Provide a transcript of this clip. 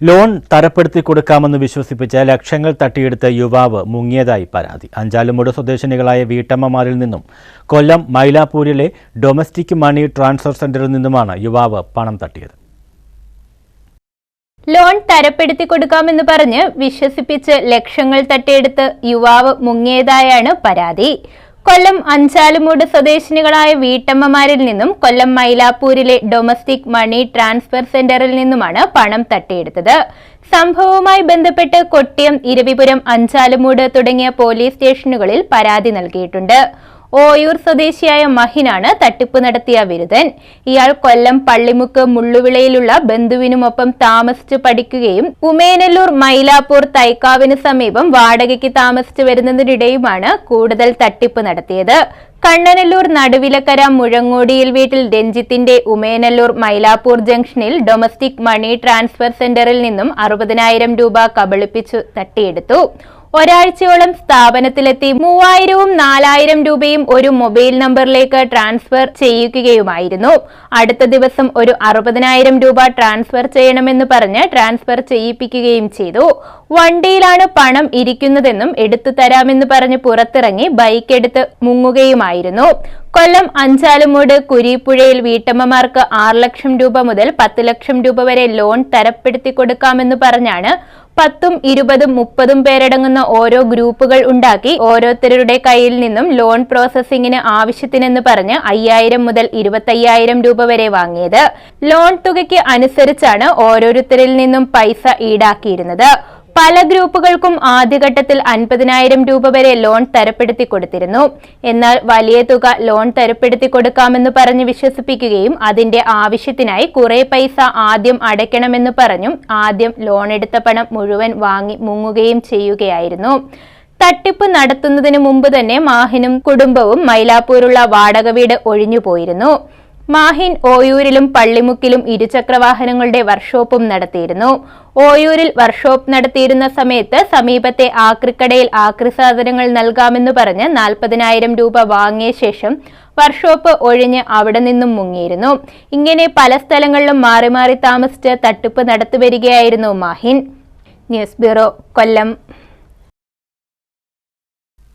Loan തരപ്പെടുത്തി കൊടുക്കാമെന്ന് വിശ്വസിപ്പിച്ച് ലക്ഷങ്ങൾ തട്ടിയെടുത്ത യുവാവ് മുങ്ങിയതായി പരാതി. അഞ്ചാലുമൂട് സ്വദേശിനികളായ വീട്ടമ്മമാരിൽ നിന്നും കൊല്ലം മൈലാപ്പൂരിലെ ഡൊമസ്റ്റിക് മണി ട്രാൻസ്ഫർ സെന്ററിൽ നിന്നുമാണ് യുവാവ് പണം തട്ടിയത്. ലോൺ തരപ്പെടുത്തി കൊടുക്കാമെന്ന് പറഞ്ഞ് വിശ്വസിപ്പിച്ച് ലക്ഷങ്ങൾ തട്ടിയെടുത്ത് യുവാവ് മുങ്ങിയതായാണ് പരാതി. കൊല്ലം അഞ്ചാലുമൂട് സ്വദേശിനികളായ വീട്ടമ്മമാരിൽ നിന്നും കൊല്ലം മൈലാപ്പൂരിലെ ഡൊമസ്റ്റിക് മണി ട്രാൻസ്ഫർ സെന്ററിൽ നിന്നുമാണ് പണം തട്ടിയെടുത്തത്. സംഭവവുമായി ബന്ധപ്പെട്ട് കൊട്ടിയം, ഇരവിപുരം, അഞ്ചാലുമൂട് തുടങ്ങിയ പോലീസ് സ്റ്റേഷനുകളിൽ പരാതി നൽകിയിട്ടുണ്ട്. ഓയൂർ സ്വദേശിയായ മഹിനാണ് തട്ടിപ്പ് നടത്തിയ വിരുദ്ധൻ. ഇയാൾ കൊല്ലം പള്ളിമുക്ക് മുള്ളുവിളയിലുള്ള ബന്ധുവിനുമൊപ്പം താമസിച്ചു പഠിക്കുകയും ഉമേനല്ലൂർ മൈലാപ്പൂർ തൈക്കാവിന് സമീപം വാടകയ്ക്ക് താമസിച്ചു വരുന്നതിനിടെയുമാണ് കൂടുതൽ തട്ടിപ്പ് നടത്തിയത്. കണ്ണനല്ലൂർ നടുവിലക്കര മുഴങ്ങോടിയിൽ വീട്ടിൽ രഞ്ജിത്തിന്റെ ഉമേനല്ലൂർ മൈലാപ്പൂർ ജംഗ്ഷനിൽ ഡൊമസ്റ്റിക് മണി ട്രാൻസ്ഫർ സെന്ററിൽ നിന്നും 60,000 രൂപ കബളിപ്പിച്ചു തട്ടിയെടുത്തു. ഒരാഴ്ചയോളം സ്ഥാപനത്തിലെത്തി 3,000-ഉം 4,000 രൂപയും ഒരു മൊബൈൽ നമ്പറിലേക്ക് ട്രാൻസ്ഫർ ചെയ്യുകയുമായിരുന്നു. അടുത്ത ദിവസം ഒരു 60,000 രൂപ ട്രാൻസ്ഫർ ചെയ്യണമെന്ന് പറഞ്ഞ് ട്രാൻസ്ഫർ ചെയ്യിപ്പിക്കുകയും ചെയ്തു. വണ്ടിയിലാണ് പണം ഇരിക്കുന്നതെന്നും എടുത്തു തരാമെന്ന് പറഞ്ഞ് പുറത്തിറങ്ങി ബൈക്ക് എടുത്ത് മുങ്ങുകയുമായിരുന്നു. കൊല്ലം അഞ്ചാലുമൂട് കുരീപ്പുഴയിൽ വീട്ടമ്മമാർക്ക് 6 ലക്ഷം രൂപ മുതൽ 10 ലക്ഷം രൂപ വരെ ലോൺ തരപ്പെടുത്തി കൊടുക്കാമെന്ന് പറഞ്ഞാണ് 10ഉം 20ഉം 30ഉം പേരടങ്ങുന്ന ഓരോ ഗ്രൂപ്പുകൾ ഉണ്ടാക്കി ഓരോരുത്തരുടെ കയ്യിൽ നിന്നും ലോൺ പ്രോസസ്സിംഗിന് ആവശ്യത്തിനെന്ന് പറഞ്ഞ് 5,000 മുതൽ 25,000 രൂപ വരെ വാങ്ങിയത്. ലോൺ തുകയ്ക്ക് അനുസരിച്ചാണ് ഓരോരുത്തരിൽ നിന്നും പൈസ ഈടാക്കിയിരുന്നത്. പല ഗ്രൂപ്പുകൾക്കും ആദ്യഘട്ടത്തിൽ 50,000 രൂപ വരെ ലോൺ തരപ്പെടുത്തി കൊടുത്തിരുന്നു. എന്നാൽ വലിയ തുക ലോൺ തരപ്പെടുത്തി കൊടുക്കാമെന്ന് പറഞ്ഞ് വിശ്വസിപ്പിക്കുകയും അതിന്റെ ആവശ്യത്തിനായി കുറെ പൈസ ആദ്യം അടയ്ക്കണമെന്ന് പറഞ്ഞും ആദ്യം ലോൺ എടുത്ത പണം മുഴുവൻ വാങ്ങി മുങ്ങുകയും ചെയ്യുകയായിരുന്നു. തട്ടിപ്പ് നടത്തുന്നതിന് മുമ്പ് തന്നെ മാഹിനും കുടുംബവും മൈലാപ്പൂരുള്ള വാടക വീട് ഒഴിഞ്ഞുപോയിരുന്നു. മാഹിൻ ഓയൂരിലും പള്ളിമുക്കിലും ഇരുചക്രവാഹനങ്ങളുടെ വർക്ക്ഷോപ്പും നടത്തിയിരുന്നു. ഓയൂരിൽ വർക്ക്ഷോപ്പ് നടത്തിയിരുന്ന സമയത്ത് സമീപത്തെ ആക്രിക്കടയിൽ ആക്രി സാധനങ്ങൾ നൽകാമെന്ന് പറഞ്ഞ് 40,000 രൂപ വാങ്ങിയ ശേഷം വർക്ക്ഷോപ്പ് ഒഴിഞ്ഞ് അവിടെ നിന്നും മുങ്ങിയിരുന്നു. ഇങ്ങനെ പല സ്ഥലങ്ങളിലും മാറി മാറി താമസിച്ച് തട്ടിപ്പ് നടത്തിവരികയായിരുന്നു മാഹിൻ. ന്യൂസ് ബ്യൂറോ, കൊല്ലം.